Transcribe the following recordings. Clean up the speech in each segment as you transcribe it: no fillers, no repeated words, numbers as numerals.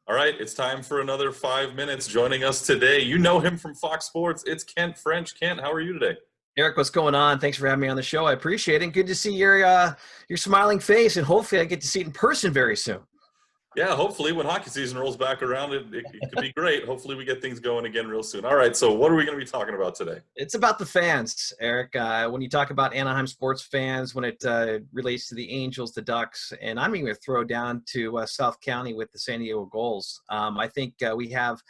All right, it's time for another 5 minutes. Joining us today, you know him from Fox Sports. It's Kent French. Kent, how are you today? Eric, what's going on? Thanks for having me on the show. I appreciate it. Good to see your smiling face, and hopefully I get to see it in person very soon. Yeah, hopefully when hockey season rolls back around, it could be great. Hopefully we get things going again real soon. All right, so what are we going to be talking about today? It's about the fans, Eric. When you talk about Anaheim sports fans, when it relates to the Angels, the Ducks, and I'm even going to throw down to South County with the San Diego Gulls. I think we have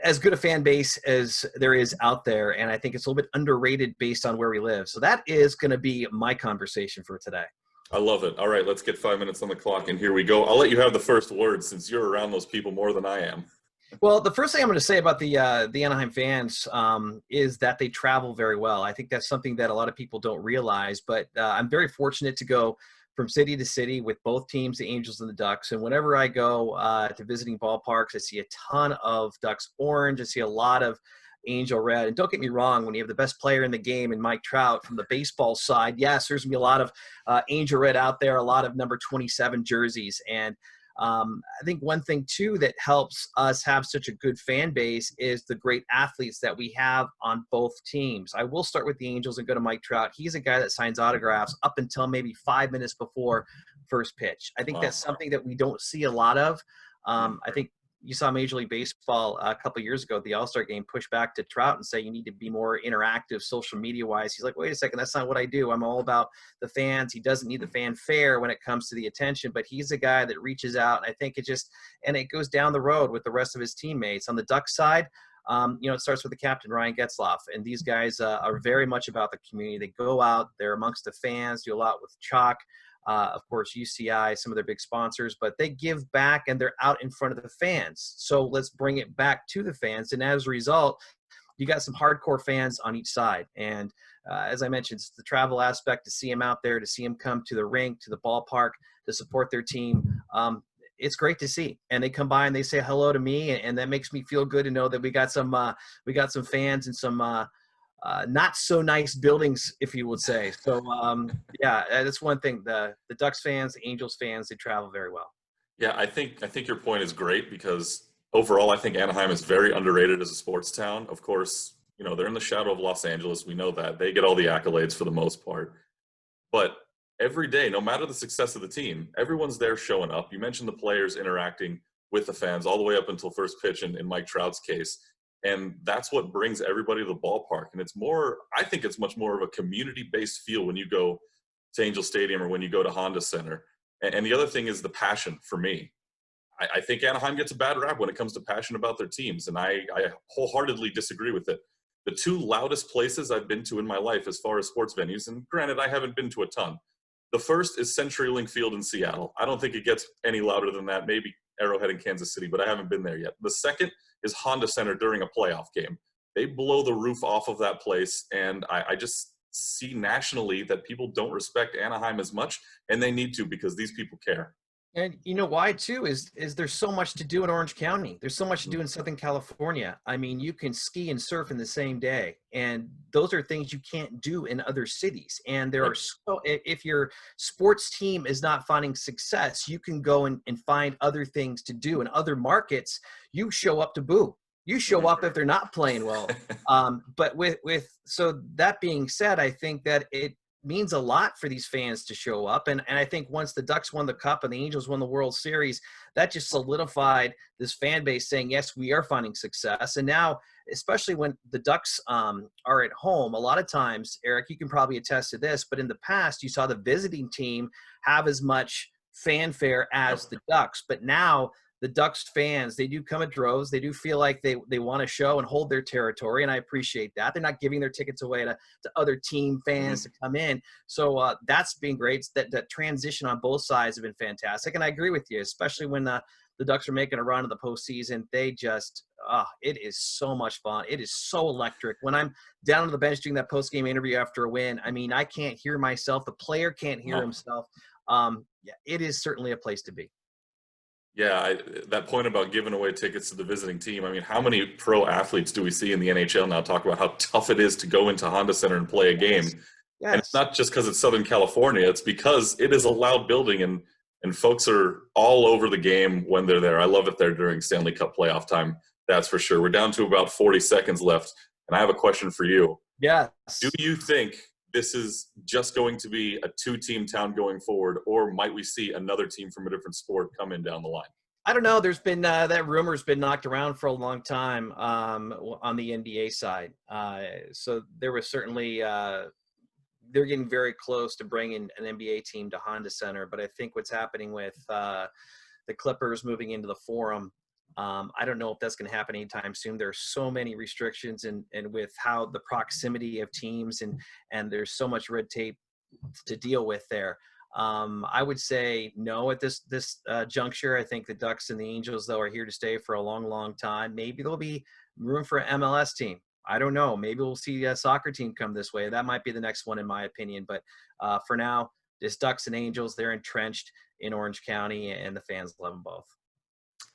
as good a fan base as there is out there, and I think it's a little bit underrated based on where we live. So that is going to be my conversation for today. I love it. All right, let's get 5 minutes on the clock, and here we go. I'll let you have the first word since you're around those people more than I am. Well, the first thing I'm going to say about the Anaheim fans is that they travel very well. I think that's something that a lot of people don't realize, but I'm very fortunate to go from city to city with both teams, the Angels and the Ducks. And whenever I go to visiting ballparks, I see a ton of Ducks orange. I see a lot of Angel red. And don't get me wrong, when you have the best player in the game and Mike Trout from the baseball side, yes, there's going to be a lot of Angel red out there, a lot of number 27 jerseys. And I think one thing, too, that helps us have such a good fan base is the great athletes that we have on both teams. I will start with the Angels and go to Mike Trout. He's a guy that signs autographs up until maybe 5 minutes before first pitch. I think that's something that we don't see a lot of. I think you saw Major League Baseball a couple of years ago at the All-Star game push back to Trout and say you need to be more interactive social media-wise. He's like, wait a second, that's not what I do. I'm all about the fans. He doesn't need the fanfare when it comes to the attention, but he's a guy that reaches out. And I think it goes down the road with the rest of his teammates. On the Ducks side, it starts with the captain, Ryan Getzlaf, and these guys are very much about the community. They go out, they're amongst the fans, do a lot with chalk. Of course, UCI, some of their big sponsors, but they give back and they're out in front of the fans. So let's bring it back to the fans. And as a result, you got some hardcore fans on each side. And as I mentioned, it's the travel aspect to see them out there, to see them come to the rink, to the ballpark, to support their team. It's great to see. And they come by and they say hello to me. And that makes me feel good to know that we got some fans and some not so nice buildings, if you would say. So, yeah, that's one thing. The Ducks fans, the Angels fans, they travel very well. Yeah, I think your point is great because overall, I think Anaheim is very underrated as a sports town. Of course, they're in the shadow of Los Angeles. We know that. They get all the accolades for the most part. But every day, no matter the success of the team, everyone's there showing up. You mentioned the players interacting with the fans all the way up until first pitch in Mike Trout's case. And that's what brings everybody to the ballpark. And I think it's much more of a community-based feel when you go to Angel Stadium or when you go to Honda Center. And the other thing is the passion for me. I think Anaheim gets a bad rap when it comes to passion about their teams, and I wholeheartedly disagree with it. The two loudest places I've been to in my life as far as sports venues, and granted, I haven't been to a ton. The first is CenturyLink Field in Seattle. I don't think it gets any louder than that, maybe Arrowhead in Kansas City, but I haven't been there yet. The second is Honda Center during a playoff game. They blow the roof off of that place, and I just see nationally that people don't respect Anaheim as much, and they need to because these people care. And you know why, too, is there's so much to do in Orange County. There's so much to do in Southern California. I mean, you can ski and surf in the same day. And those are things you can't do in other cities. And if your sports team is not finding success, you can go and find other things to do. In other markets, you show up to boo. You show up if they're not playing well. But so that being said, I think that it means a lot for these fans to show up. And I think once the Ducks won the Cup and the Angels won the World Series, that just solidified this fan base saying, yes, we are finding success. And now, especially when the Ducks are at home, a lot of times, Eric, you can probably attest to this, but in the past, you saw the visiting team have as much fanfare as the Ducks. But now the Ducks fans, they do come in droves. They do feel like they want to show and hold their territory, and I appreciate that. They're not giving their tickets away to other team fans to come in. So that's been great. That transition on both sides have been fantastic, and I agree with you, especially when the Ducks are making a run in the postseason. They just it is so much fun. It is so electric. When I'm down on the bench doing that post-game interview after a win, I mean, I can't hear myself. The player can't hear himself. Yeah, it is certainly a place to be. Yeah, that point about giving away tickets to the visiting team. I mean, how many pro athletes do we see in the NHL now talk about how tough it is to go into Honda Center and play a game? Yes. And it's not just because it's Southern California. It's because it is a loud building. And and folks are all over the game when they're there. I love it there during Stanley Cup playoff time. That's for sure. We're down to about 40 seconds left, and I have a question for you. Yes. Do you think this is just going to be a two-team town going forward, or might we see another team from a different sport come in down the line? I don't know. There's been that rumor's been knocked around for a long time on the NBA side. So there was certainly they're getting very close to bringing an NBA team to Honda Center. But I think what's happening with the Clippers moving into the Forum, I don't know if that's going to happen anytime soon. There are so many restrictions, and with how the proximity of teams and there's so much red tape to deal with there. I would say no at this juncture. I think the Ducks and the Angels, though, are here to stay for a long, long time. Maybe there'll be room for an MLS team. I don't know. Maybe we'll see a soccer team come this way. That might be the next one, in my opinion. But for now, this Ducks and Angels, they're entrenched in Orange County, and the fans love them both.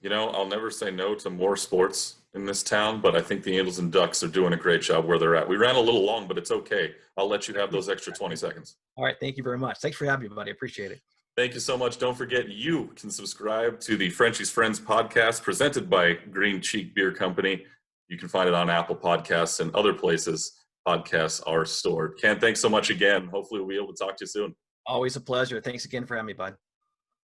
You know, I'll never say no to more sports in this town, but I think the Angels and Ducks are doing a great job where they're at. We ran a little long, but it's okay. I'll let you have those extra 20 seconds. All right. Thank you very much. Thanks for having me, buddy. Appreciate it. Thank you so much. Don't forget, you can subscribe to the Frenchie's Friends podcast presented by Green Cheek Beer Company. You can find it on Apple Podcasts and other places podcasts are stored. Ken, thanks so much again. Hopefully we'll be able to talk to you soon. Always a pleasure. Thanks again for having me, bud.